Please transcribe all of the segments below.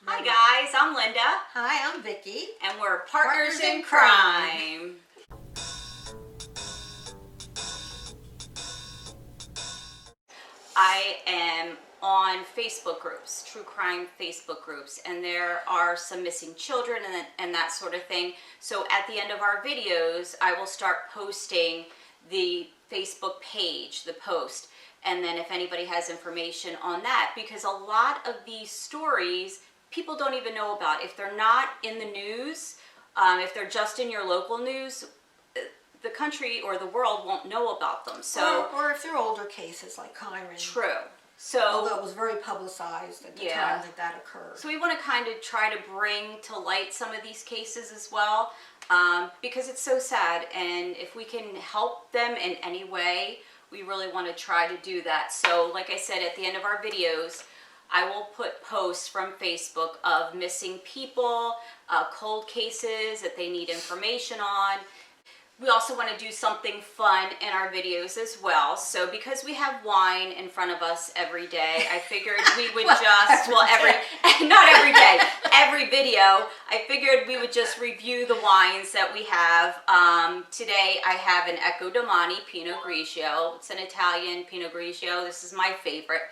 Hi guys, I'm Linda. Hi, I'm Vicki. And we're Partners in Crime. I am on Facebook groups, true crime Facebook groups, and there are some missing children and that sort of thing. So at the end of our videos, I will start posting the Facebook page, the post, and then if anybody has information on that, because a lot of these stories people don't even know about. If they're not in the news, if they're just in your local news, the country or the world won't know about them. So, or if they're older cases like Kyron. True. So, although it was very publicized at the time that occurred. So we want to kind of try to bring to light some of these cases as well, because it's so sad, and if we can help them in any way, we really want to try to do that. So like I said, at the end of our videos, I will put posts from Facebook of missing people, cold cases that they need information on. We also want to do something fun in our videos as well. So because we have wine in front of us every day, I figured we would not every day, every video, I figured we would just review the wines that we have. Today I have an Eidam Pinot Grigio. It's an Italian Pinot Grigio. This is my favorite.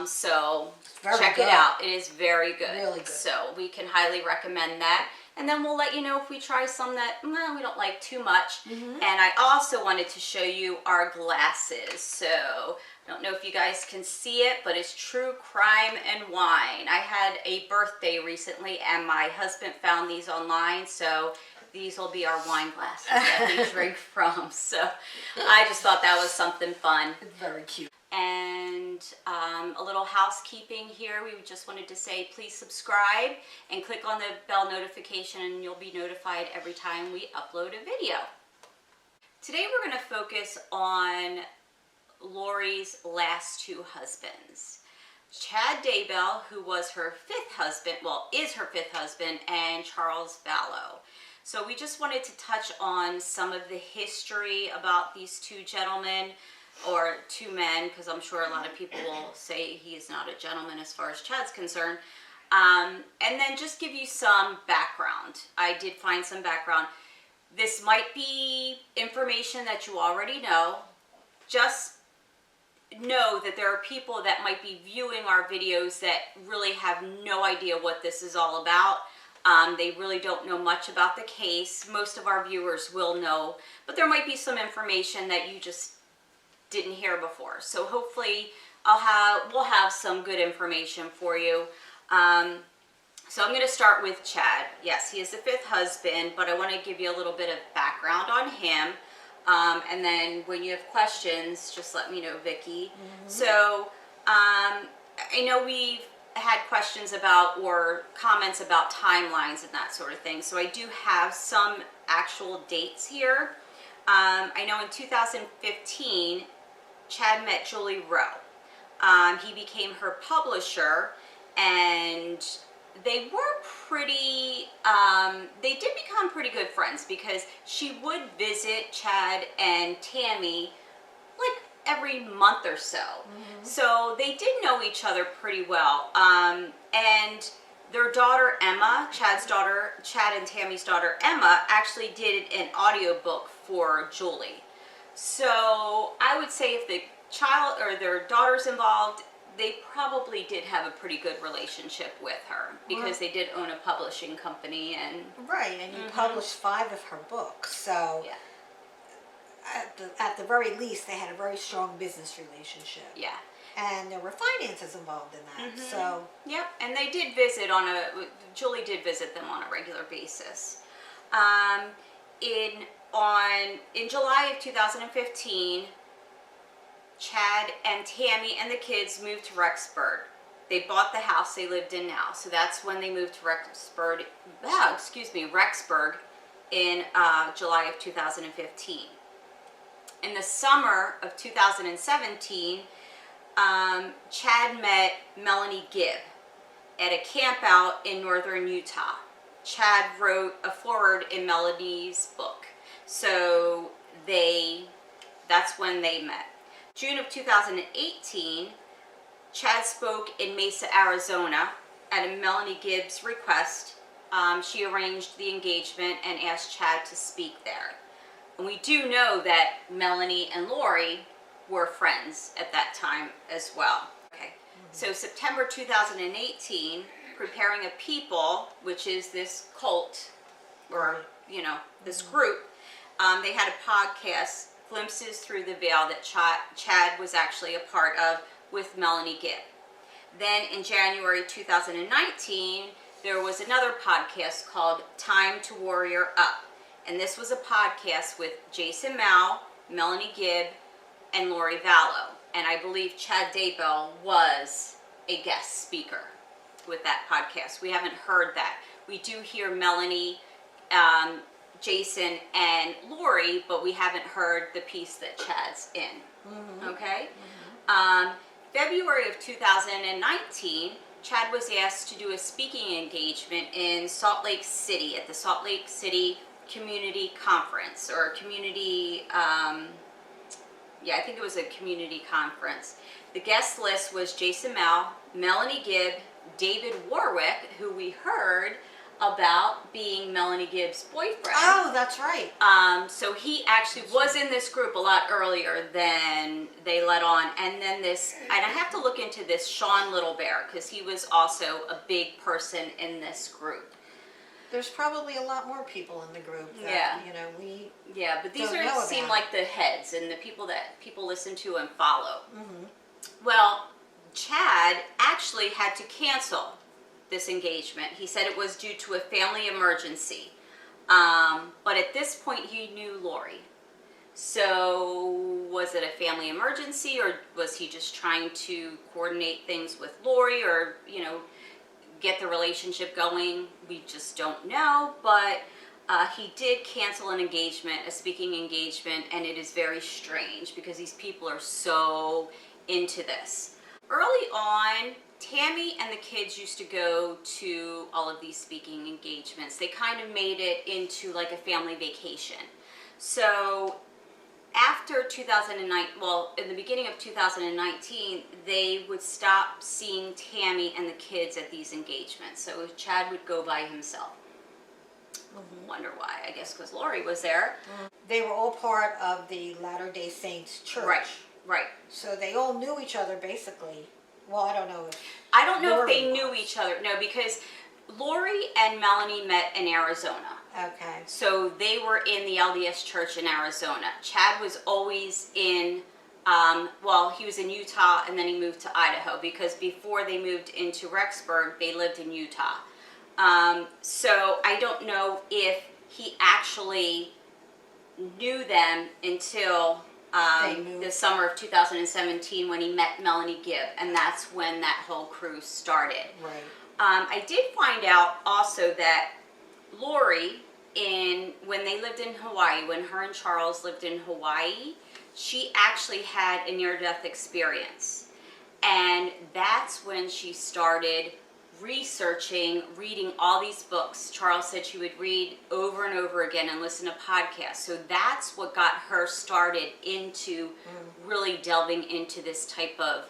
So check it out. It is very good. Really good. So we can highly recommend that. And then we'll let you know if we try some that we don't like too much. And I also wanted to show you our glasses. So I don't know if you guys can see it, but it's True Crime and Wine. I had a birthday recently and my husband found these online. So these will be our wine glasses that we drink from. So I just thought that was something fun. It's very cute. And a little housekeeping here. We just wanted to say please subscribe and click on the bell notification and you'll be notified every time we upload a video. Today we're going to focus on Lori's last two husbands. Chad Daybell, who was her fifth husband, is her fifth husband, and Charles Vallow. So we just wanted to touch on some of the history about these two gentlemen, or two men, because I'm sure a lot of people will say he is not a gentleman as far as Chad's concerned. And then just give you some background. I did find some background. This might be information that you already know. Just know that there are people that might be viewing our videos that really have no idea what this is all about. They really don't know much about the case. Most of our viewers will know, but there might be some information that you just didn't hear before. So hopefully we'll have some good information for you. So I'm going to start with Chad. Yes, he is the fifth husband, but I want to give you a little bit of background on him. And then when you have questions, just let me know, Vicki. So I know we've had questions about or comments about timelines and that sort of thing. So I do have some actual dates here. I know in 2015, Chad met Julie Rowe. He became her publisher, and they were pretty, they did become pretty good friends because she would visit Chad and Tammy like every month or so. So they did know each other pretty well. And their daughter Emma, Chad and Tammy's daughter Emma, actually did an audiobook for Julie. So I would say if the child or their daughter's involved, they probably did have a pretty good relationship with her because they did own a publishing company. And and you published 5 of her books, so at the very least they had a very strong business relationship. And there were finances involved in that. So and they did visit Julie did visit them on a regular basis. In July of 2015, Chad and Tammy and the kids moved to Rexburg. They bought the house they lived in now. So that's when they moved to Rexburg in July of 2015. In the summer of 2017, Chad met Melanie Gibb at a camp out in northern Utah. Chad wrote a foreword in Melanie's book. So that's when they met. June of 2018, Chad spoke in Mesa, Arizona at a Melanie Gibbs request, she arranged the engagement and asked Chad to speak there. And we do know that Melanie and Lori were friends at that time as well. Okay, so September 2018, Preparing a People, which is this cult, or, you know, this group, they had a podcast, Glimpses Through the Veil, that Chad was actually a part of with Melanie Gibb. Then in January 2019, there was another podcast called Time to Warrior Up. And this was a podcast with Jason Mao, Melanie Gibb, and Lori Vallow. And I believe Chad Daybell was a guest speaker with that podcast. We haven't heard that. We do hear Melanie, Jason, and Lori, but we haven't heard the piece that Chad's in. Okay? February of 2019, Chad was asked to do a speaking engagement in Salt Lake City at the Salt Lake City Community Conference, or community, yeah, I think it was a community conference. The guest list was Jason Mao, Melanie Gibb, David Warwick, who we heard about being Melanie Gibb's boyfriend. Oh, that's right. So he actually was in this group a lot earlier than they let on. And then this, and I have to look into this Sean Little Bear, because he was also a big person in this group. There's probably a lot more people in the group that, you know, we but these don't seem like the heads and the people that people listen to and follow. Mm-hmm. Well, Chad actually had to cancel this engagement. He said it was due to a family emergency. But at this point, he knew Lori. So was it a family emergency, or was he just trying to coordinate things with Lori, or, you know, get the relationship going? We just don't know. But he did cancel an engagement, a speaking engagement, and it is very strange because these people are so into this. Early on, Tammy and the kids used to go to all of these speaking engagements. They kind of made it into like a family vacation. So after 2009, well, in the beginning of 2019, they would stop seeing Tammy and the kids at these engagements. So Chad would go by himself. Wonder why. I guess because Lori was there. They were all part of the Latter-day Saints church. Right. So they all knew each other, basically. Well, I don't know if they knew each other. No, because Lori and Melanie met in Arizona. Okay. So they were in the LDS church in Arizona. Chad was always in, well, he was in Utah, and then he moved to Idaho, because before they moved into Rexburg, they lived in Utah. So I don't know if he actually knew them until the summer of 2017, when he met Melanie Gibb, and that's when that whole cruise started. Right. I did find out also that Lori, when they lived in Hawaii, when her and Charles lived in Hawaii, she actually had a near-death experience. And that's when she started reading all these books. Charles said she would read over and over again and listen to podcasts. So that's what got her started into really delving into this type of,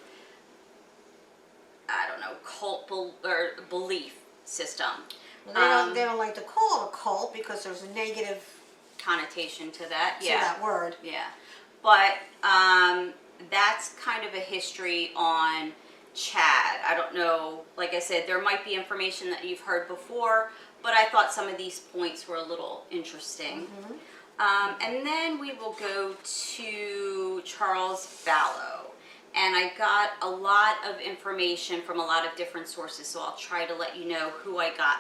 I don't know, cult or belief system. Well, they don't like to call it a cult because there's a negative connotation to that. To that word. Yeah. But that's kind of a history on Chad. I don't know, like I said, there might be information that you've heard before, but I thought some of these points were a little interesting. And then we will go to Charles Vallow. And I got a lot of information from a lot of different sources, so I'll try to let you know who I got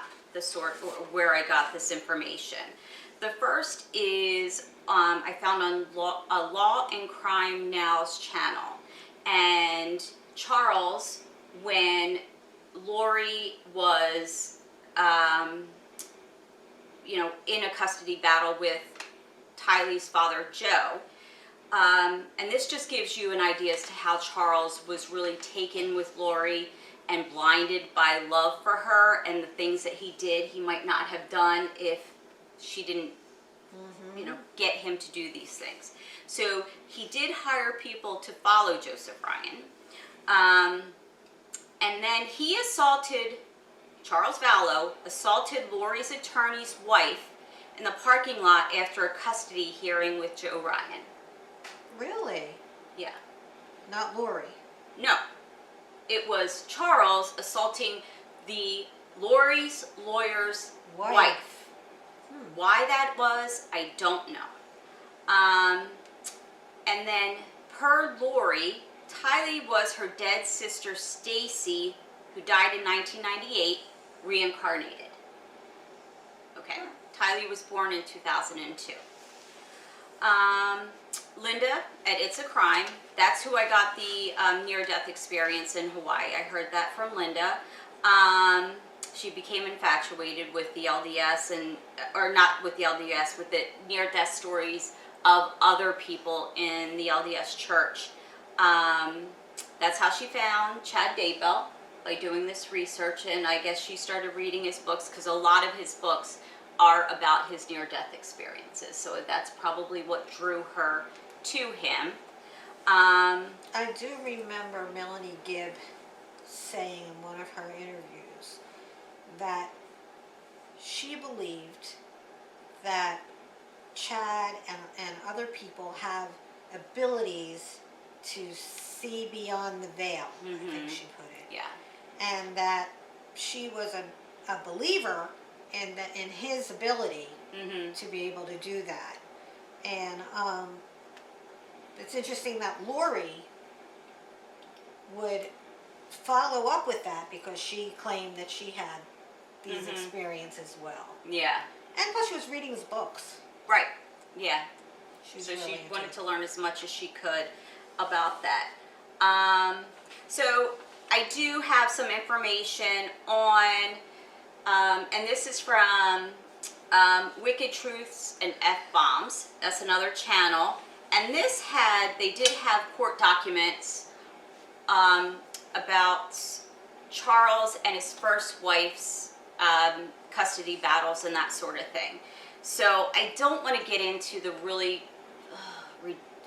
where I got this information. The first is I found on Law and Crime Now's channel. And Charles, when Lori was, in a custody battle with Tylee's father, Joe, and this just gives you an idea as to how Charles was really taken with Lori and blinded by love for her, and the things that he did, he might not have done if she didn't, get him to do these things. So he did hire people to follow Joseph Ryan. And then he assaulted Charles Vallow, assaulted Lori's attorney's wife in the parking lot after a custody hearing with Joe Ryan. Really? Yeah. Not Lori? No. It was Charles assaulting Lori's lawyer's wife. Why that was, I don't know. And then, per Lori, Tylee was her dead sister Stacy, who died in 1998, reincarnated. Okay. Tylee was born in 2002. Linda at It's a Crime. That's who I got the near-death experience in Hawaii. I heard that from Linda. She became infatuated with the LDS or not with the LDS, with the near-death stories of other people in the LDS church. That's how she found Chad Daybell, by doing this research, and I guess she started reading his books because a lot of his books are about his near-death experiences. So that's probably what drew her to him. I do remember Melanie Gibb saying in one of her interviews that she believed that Chad and other people have abilities to see beyond the veil, I think she put it. Yeah. And that she was a believer in his ability to be able to do that. And it's interesting that Lori would follow up with that because she claimed that she had these experiences as well. Yeah. And plus she was reading his books. Right. Yeah. So she wanted to learn as much as she could about that. So I do have some information on, and this is from Wicked Truths and F-Bombs. That's another channel. And they did have court documents about Charles and his first wife's custody battles and that sort of thing. So I don't want to get into the really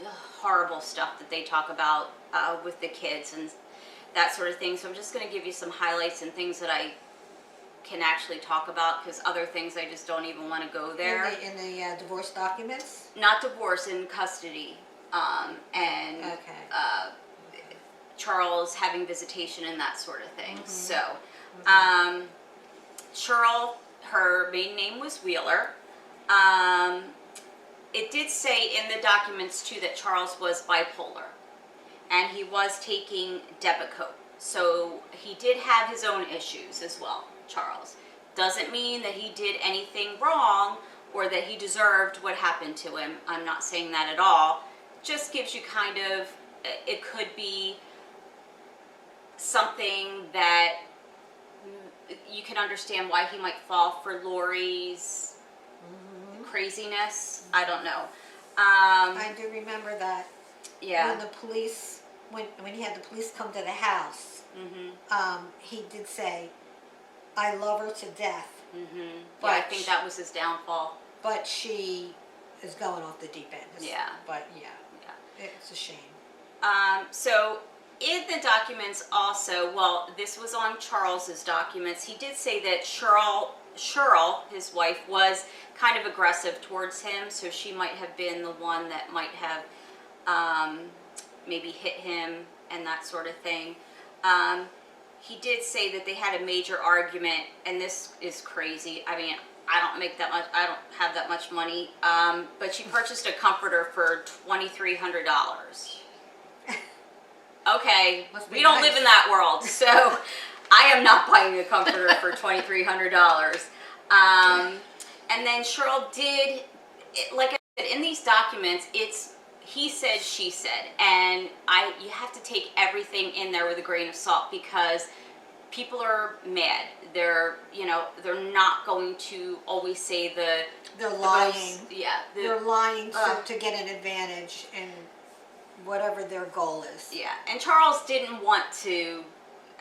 horrible stuff that they talk about with the kids and that sort of thing. So I'm just going to give you some highlights and things that I can actually talk about, because other things I just don't even want to go there. In the divorce documents? Not divorce, in custody. And Charles having visitation and that sort of thing. So, Cheryl, her maiden name was Wheeler. It did say in the documents too that Charles was bipolar, and he was taking Depakote. So he did have his own issues as well, Charles. Doesn't mean that he did anything wrong or that he deserved what happened to him. I'm not saying that at all. Just gives you kind of, it could be something that you can understand why he might fall for Lori's craziness. I don't know. I do remember that. Yeah. When the police, when he had the police come to the house, he did say, "I love her to death." But yeah, I think that was his downfall. But she is going off the deep end. Yeah. But yeah, it's a shame. So in the documents also, well, this was on Charles's documents. He did say that Cheryl, his wife, was kind of aggressive towards him, so she might have been the one that might have maybe hit him and that sort of thing. He did say that they had a major argument, and this is crazy. I mean, I don't make that much, I don't have that much money, but she purchased a comforter for $2,300. Okay, we don't live in that world, so I am not buying a comforter for $2,300. And then Cheryl did, like I said, in these documents, it's he said, she said, and you have to take everything in there with a grain of salt, because people are mad. They're not going to always say they're lying. They're lying to get an advantage in whatever their goal is. Yeah, and Charles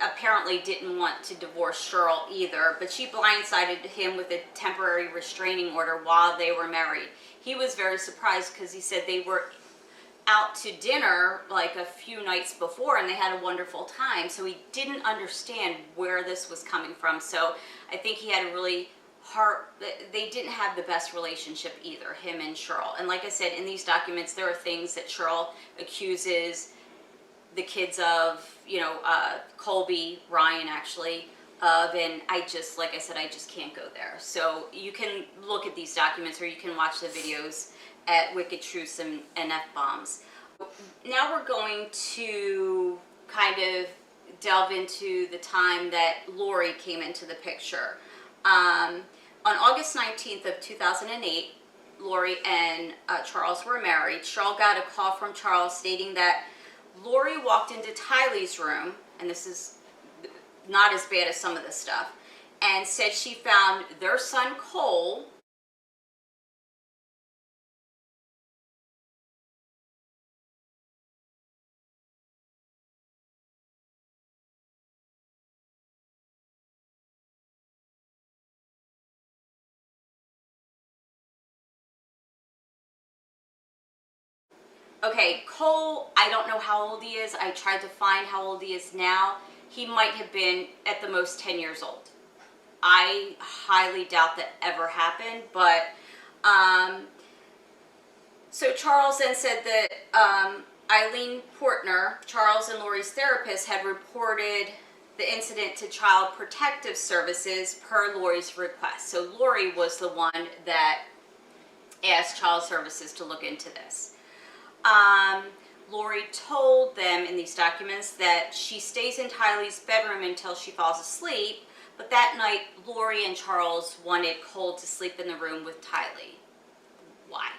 apparently didn't want to divorce Cheryl either, but she blindsided him with a temporary restraining order while they were married. He was very surprised because he said they were out to dinner like a few nights before, and they had a wonderful time. So he didn't understand where this was coming from. So I think he had a really they didn't have the best relationship either, him and Cheryl. And like I said, in these documents, there are things that Cheryl accuses the kids of, Colby, Ryan actually, of, and like I said, I just can't go there. So you can look at these documents, or you can watch the videos at Wicked Truths and F-Bombs. Now we're going to kind of delve into the time that Lori came into the picture. On August 19th of 2008, Lori and Charles were married. Cheryl got a call from Charles stating that Lori walked into Tylee's room, and this is not as bad as some of this stuff, and said she found their son Cole Okay, Cole, I don't know how old he is. I tried to find how old he is now. He might have been at the most 10 years old. I highly doubt that ever happened, but so Charles then said that Eileen Portner, Charles and Lori's therapist, had reported the incident to Child Protective Services per Lori's request. So Lori was the one that asked Child Services to look into this. Lori told them in these documents that she stays in Tylee's bedroom until she falls asleep, but that night Lori and Charles wanted Cole to sleep in the room with Tylee. Why?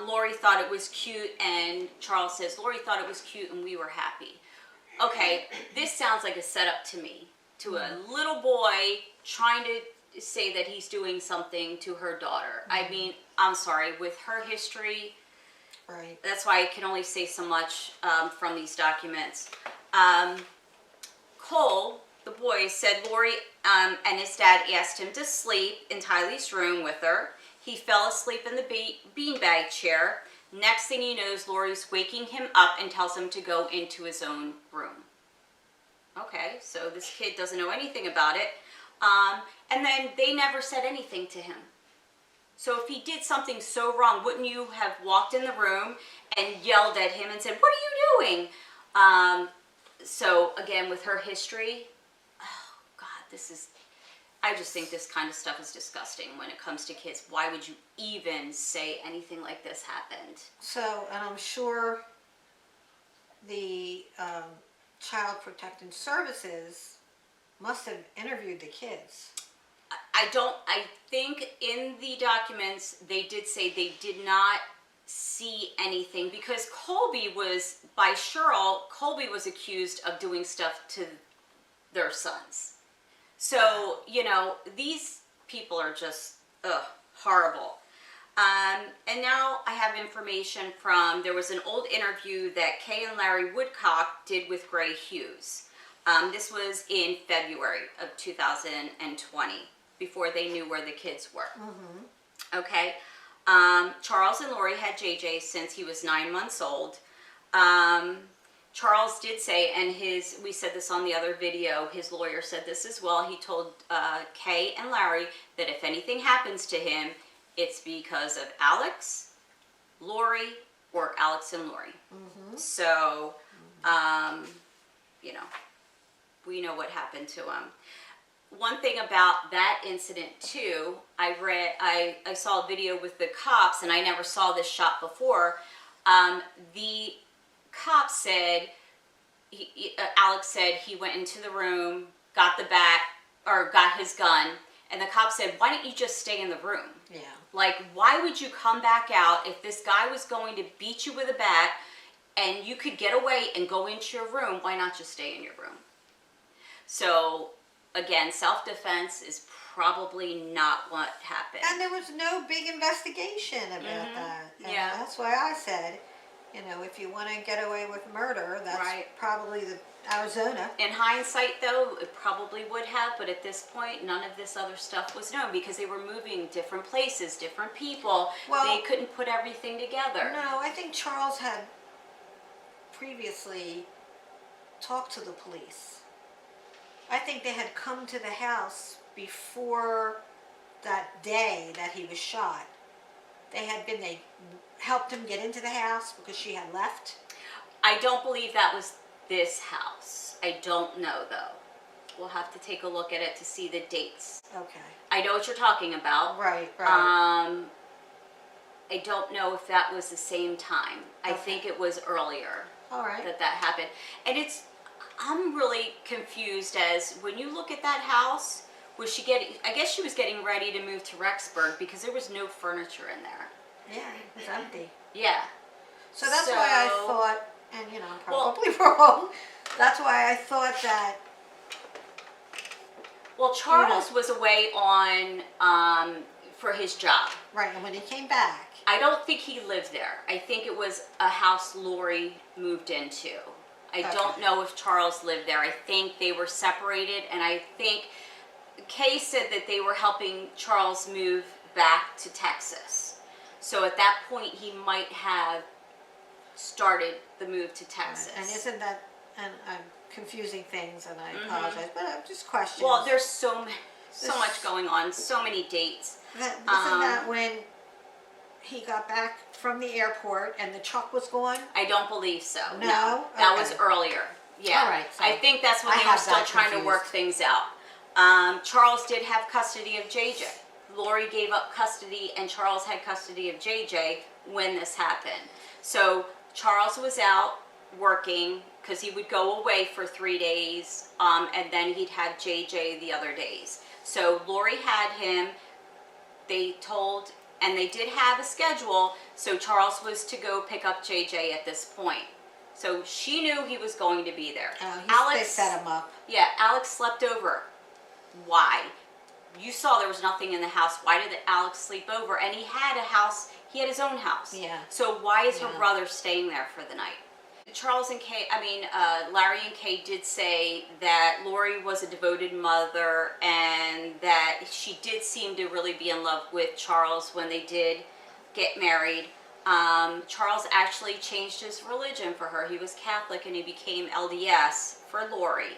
Lori thought it was cute, and Charles says, Lori thought it was cute and we were happy. Okay, this sounds like a setup to me, to a little boy trying to say that he's doing something to her daughter. I mean, I'm sorry, with her history, right? That's why I can only say so much from these documents. Cole, the boy, said Lori and his dad asked him to sleep in Tylee's room with her. He fell asleep in the beanbag chair. Next thing he knows, Lori's waking him up and tells him to go into his own room. Okay, so this kid doesn't know anything about it. And then they never said anything to him. So if he did something so wrong, wouldn't you have walked in the room and yelled at him and said, what are you doing? So again, with her history, oh God, I just think this kind of stuff is disgusting when it comes to kids. Why would you even say anything like this happened? So, and I'm sure the Child Protective Services must have interviewed the kids. I think in the documents they did say they did not see anything, because Colby was accused of doing stuff to their sons. So, these people are just, horrible. And now I have information there was an old interview that Kay and Larry Woodcock did with Gray Hughes. This was in February of 2020, before they knew where the kids were. Mm-hmm. Okay. Charles and Lori had JJ since he was 9 months old. Charles did say, and we said this on the other video, his lawyer said this as well. He told Kay and Larry that if anything happens to him, it's because of Alex, Lori, or Alex and Lori. Mm-hmm. So, we know what happened to him. One thing about that incident too, I saw a video with the cops, and I never saw this shot before. The cop said, Alex said he went into the room, got his gun, and the cop said, why don't you just stay in the room? Yeah. Like, why would you come back out if this guy was going to beat you with a bat and you could get away and go into your room? Why not just stay in your room? So, again, self-defense is probably not what happened. And there was no big investigation about that. And that's why I said, if you want to get away with murder, that's right. probably the Arizona. In hindsight, though, it probably would have, but at this point, none of this other stuff was known because they were moving different places, different people. Well, they couldn't put everything together. No, I think Charles had previously talked to the police. I think they had come to the house before that day that he was shot. They helped him get into the house because she had left. I don't believe that was this house. I don't know, though. We'll have to take a look at it to see the dates. Okay. I know what you're talking about. Right. I don't know if that was the same time. I Okay. think it was earlier. All right. That happened. And I'm really confused as when you look at that house, I guess she was getting ready to move to Rexburg because there was no furniture in there. Yeah, it was empty. Yeah. So that's why I thought, and I'm probably wrong, that's why I thought that. Well, Charles was away for his job. Right, and when he came back. I don't think he lived there. I think it was a house Lori moved into. I don't know if Charles lived there. I think they were separated, and I think Kay said that they were helping Charles move back to Texas. So at that point, he might have started the move to Texas. And isn't that, and I'm confusing things, and I apologize, but I'm just questioning. Well, there's so much going on, so many dates. Isn't that when he got back from the airport and the truck was gone? I don't believe so. No? That was earlier. Yeah. All right. So I think that's when they were still trying to work things out. Charles did have custody of JJ. Lori gave up custody and Charles had custody of JJ when this happened. So Charles was out working because he would go away for 3 days and then he'd have JJ the other days. So Lori had him. They did have a schedule, so Charles was to go pick up JJ at this point. So she knew he was going to be there. They set him up. Yeah, Alex slept over. Why? You saw there was nothing in the house. Why did Alex sleep over? And he had his own house. Yeah. So why is her brother staying there for the night? Larry and Kay did say that Lori was a devoted mother and that she did seem to really be in love with Charles when they did get married. Charles actually changed his religion for her. He was Catholic and he became LDS for Lori.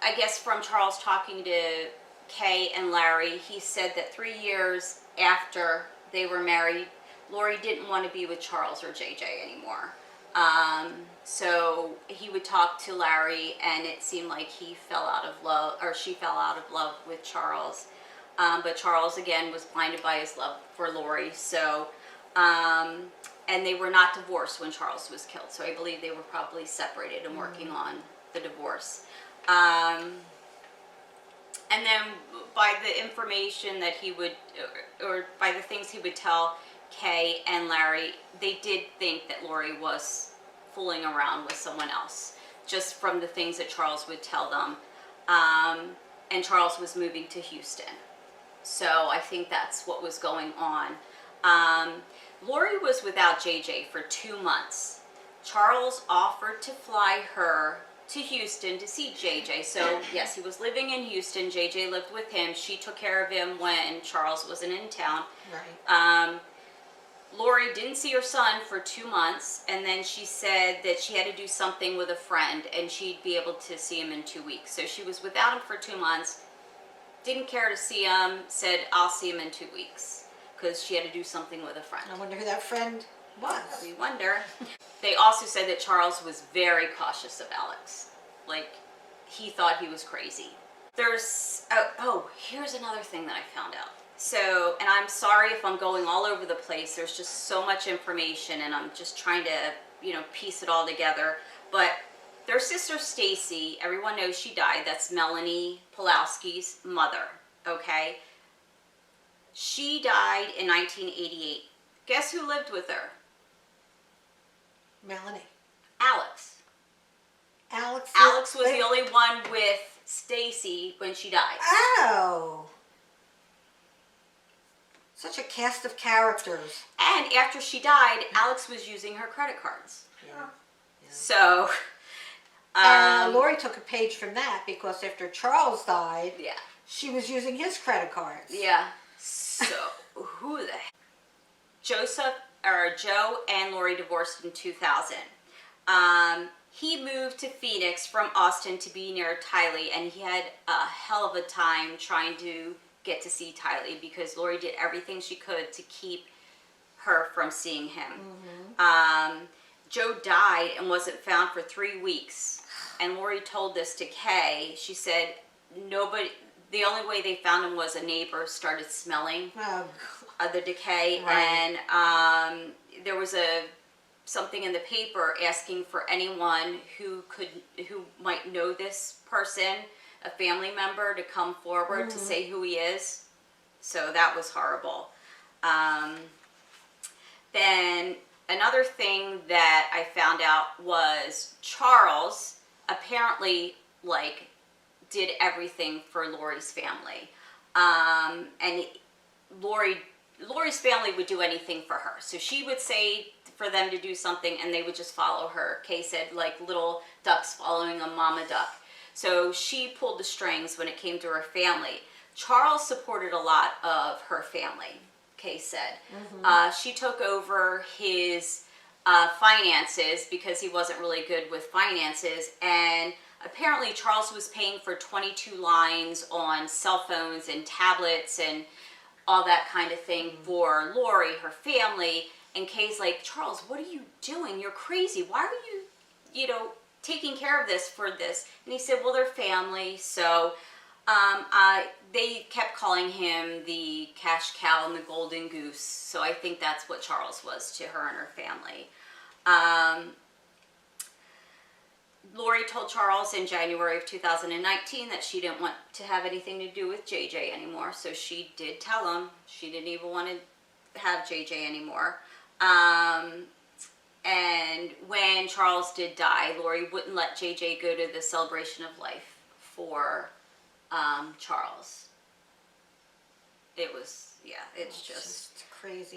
I guess from Charles talking to Kay and Larry, he said that 3 years after they were married, Lori didn't want to be with Charles or JJ anymore. So he would talk to Larry and it seemed like he fell out of love, or she fell out of love with Charles. But Charles again was blinded by his love for Lori. So, and they were not divorced when Charles was killed. So I believe they were probably separated and working on the divorce. And then by the information that he would, or by the things he would tell Kay and Larry, they did think that Lori was fooling around with someone else, just from the things that Charles would tell them. And Charles was moving to Houston. So I think that's what was going on. Lori was without JJ for 2 months. Charles offered to fly her to Houston to see JJ. So yes, he was living in Houston. JJ lived with him. She took care of him when Charles wasn't in town. Right. Lori didn't see her son for 2 months, and then she said that she had to do something with a friend and she'd be able to see him in 2 weeks. So she was without him for 2 months, didn't care to see him, said I'll see him in 2 weeks because she had to do something with a friend. I wonder who that friend was. We wonder. They also said that Charles was very cautious of Alex. Like, he thought he was crazy. Here's another thing that I found out. So, and I'm sorry if I'm going all over the place. There's just so much information and I'm just trying to, piece it all together. But their sister Stacy, everyone knows she died. That's Melanie Pulowski's mother, okay? She died in 1988. Guess who lived with her? Melanie. Alex. Alex was the only one with Stacy when she died. Oh. Such a cast of characters. And after she died, Alex was using her credit cards. Yeah. So, and Lori took a page from that because after Charles died, yeah, she was using his credit cards. yeah. So, who the heck? Joe and Lori divorced in 2000. He moved to Phoenix from Austin to be near Tylee, and he had a hell of a time trying to get to see Tylee because Lori did everything she could to keep her from seeing him. Joe died and wasn't found for 3 weeks, and Lori told this to Kay. She said the only way they found him was a neighbor started smelling the decay, right. and there was something in the paper asking for anyone who might know this person, a family member, to come forward to say who he is. So that was horrible. Then another thing that I found out was Charles apparently did everything for Lori's family, and Lori's family would do anything for her. So she would say for them to do something and they would just follow her. Kay said, like little ducks following a mama duck. So she pulled the strings when it came to her family. Charles supported a lot of her family, Kay said. She took over his finances because he wasn't really good with finances, and apparently Charles was paying for 22 lines on cell phones and tablets and all that kind of thing for Lori, her family. And Kay's like, Charles, what are you doing? You're crazy. Why are you, taking care of this for this? And he said, well, they're family. So they kept calling him the cash cow and the golden goose. So I think that's what Charles was to her and her family. Lori told Charles in January of 2019 that she didn't want to have anything to do with JJ anymore. So she did tell him she didn't even want to have JJ anymore. And when Charles did die, Lori wouldn't let JJ go to the celebration of life for Charles. It was, it's just crazy.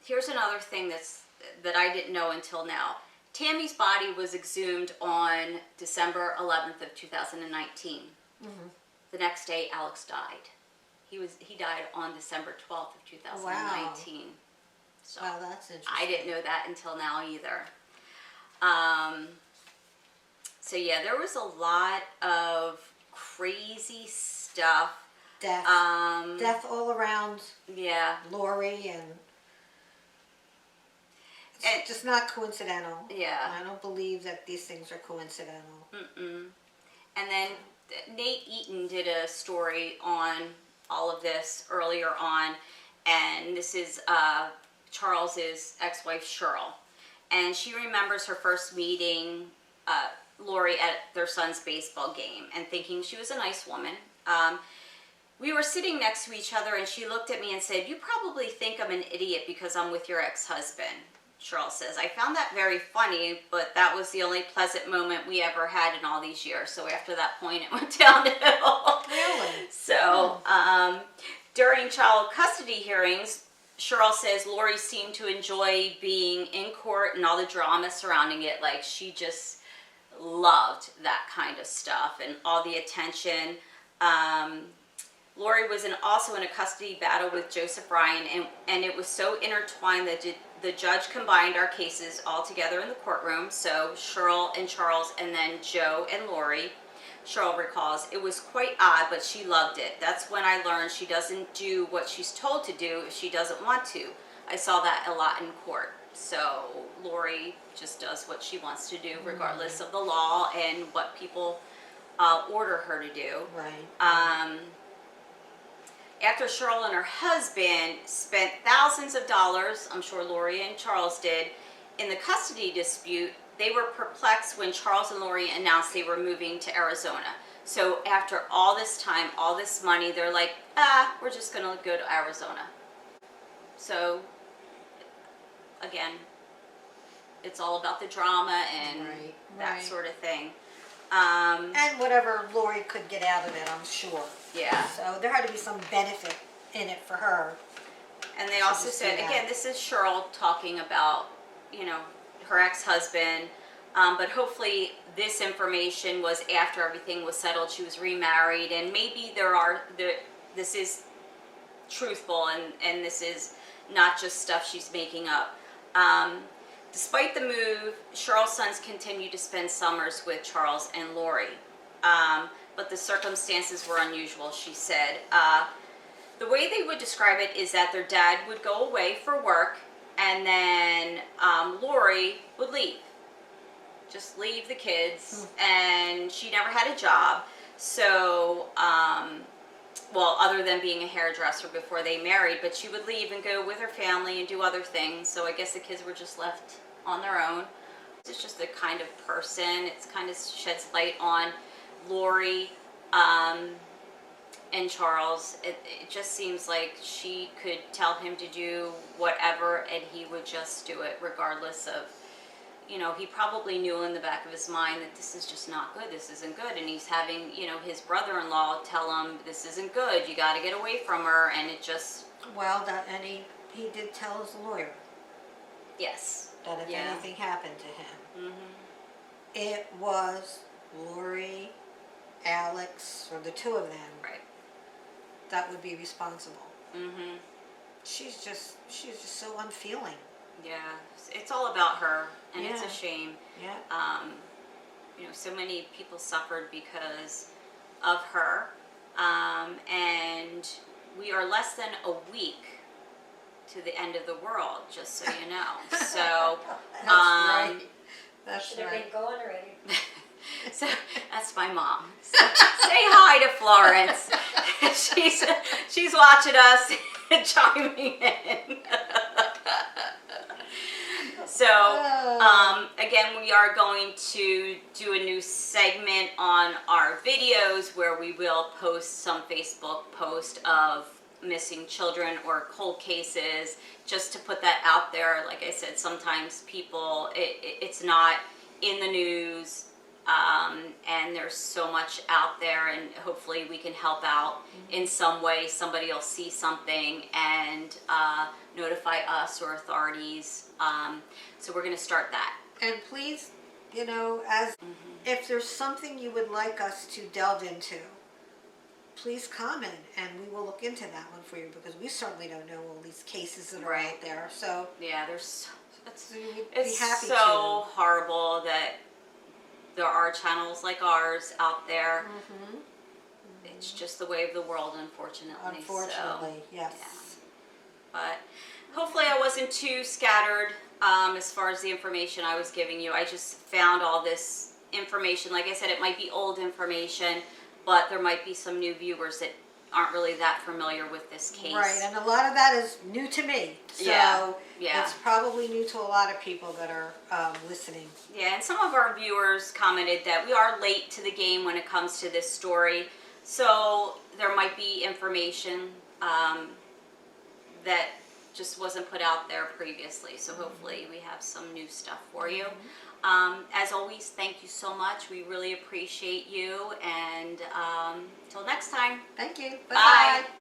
Here's another thing that I didn't know until now. Tammy's body was exhumed on December 11th of 2019. The next day, Alex died. He died on December 12th of 2019. Wow. So Wow, that's interesting. I didn't know that until now either. So yeah, there was a lot of crazy stuff. Death. Death all around. Yeah. Lori and it's just not coincidental. Yeah. I don't believe that these things are coincidental. And then Nate Eaton did a story on all of this earlier on, and this is Charles's ex-wife Cheryl, and she remembers her first meeting Lori at their son's baseball game and thinking she was a nice woman. We were sitting next to each other and she looked at me and said, "You probably think I'm an idiot because I'm with your ex-husband." Cheryl says, "I found that very funny, but that was the only pleasant moment we ever had in all these years." So after that point, it went downhill. Really? So during child custody hearings, Cheryl says Lori seemed to enjoy being in court and all the drama surrounding it. Like, she just loved that kind of stuff and all the attention. Lori was also in a custody battle with Joseph Ryan, and it was so intertwined that the judge combined our cases all together in the courtroom. So Cheryl and Charles, and then Joe and Lori. Cheryl recalls, "It was quite odd, but she loved it. That's when I learned she doesn't do what she's told to do if she doesn't want to. I saw that a lot in court." So Lori just does what she wants to do, regardless of the law and what people order her to do. Right. After Cheryl and her husband spent thousands of dollars, I'm sure Lori and Charles did, in the custody dispute, they were perplexed when Charles and Lori announced they were moving to Arizona. So after all this time, all this money, they're like, we're just going to go to Arizona. So, again, it's all about the drama and that sort of thing. And whatever Lori could get out of it, I'm sure. Yeah. So there had to be some benefit in it for her. And they also said, again, this is Cheryl talking about, her ex-husband. But hopefully this information was after everything was settled. She was remarried, and maybe this is truthful, and this is not just stuff she's making up. Despite the move, Charles' sons continued to spend summers with Charles and Lori. But the circumstances were unusual, she said. The way they would describe it is that their dad would go away for work, and then Lori would leave. Just leave the kids, and she never had a job. So, well, other than being a hairdresser before they married, but she would leave and go with her family and do other things. So I guess the kids were just left on their own. It's just the kind of person. It kind of sheds light on Lori and Charles. It just seems like she could tell him to do whatever, and he would just do it regardless of, you know, he probably knew in the back of his mind that this is just not good, this isn't good, and he's having, you know, his brother-in-law tell him this isn't good, you got to get away from her, and it just... Well, and he did tell his lawyer. Yes. That if anything happened to him, it was Lori, Alex, or the two of them, right, that would be responsible. She's just so unfeeling. Yeah, it's all about her, and it's a shame. Yeah. You know, so many people suffered because of her, and we are less than a week to the end of the world, just so you know. So, that's right. That's Should have right. been going already. So that's my mom. So, say hi to Florence. she's watching us and chiming in. So, again, we are going to do a new segment on our videos where we will post some Facebook post of missing children or cold cases, just to put that out there. Like I said, sometimes people, it's not in the news, and there's so much out there, and hopefully we can help out in some way. Somebody will see something and notify us or authorities. So we're going to start that. And please, you know, as if there's something you would like us to delve into, please comment, and we will look into that one for you, because we certainly don't know all these cases that are out there. So yeah, it's so horrible that there are channels like ours out there. It's just the way of the world, unfortunately. Unfortunately, yes. Yeah. But hopefully I wasn't too scattered as far as the information I was giving you. I just found all this information. Like I said, it might be old information, but there might be some new viewers that aren't really that familiar with this case. Right, and a lot of that is new to me. So it's probably new to a lot of people that are listening. Yeah, and some of our viewers commented that we are late to the game when it comes to this story. So there might be information that just wasn't put out there previously. So hopefully we have some new stuff for you. As always, thank you so much. We really appreciate you. And till next time. Thank you. Bye. Bye-bye.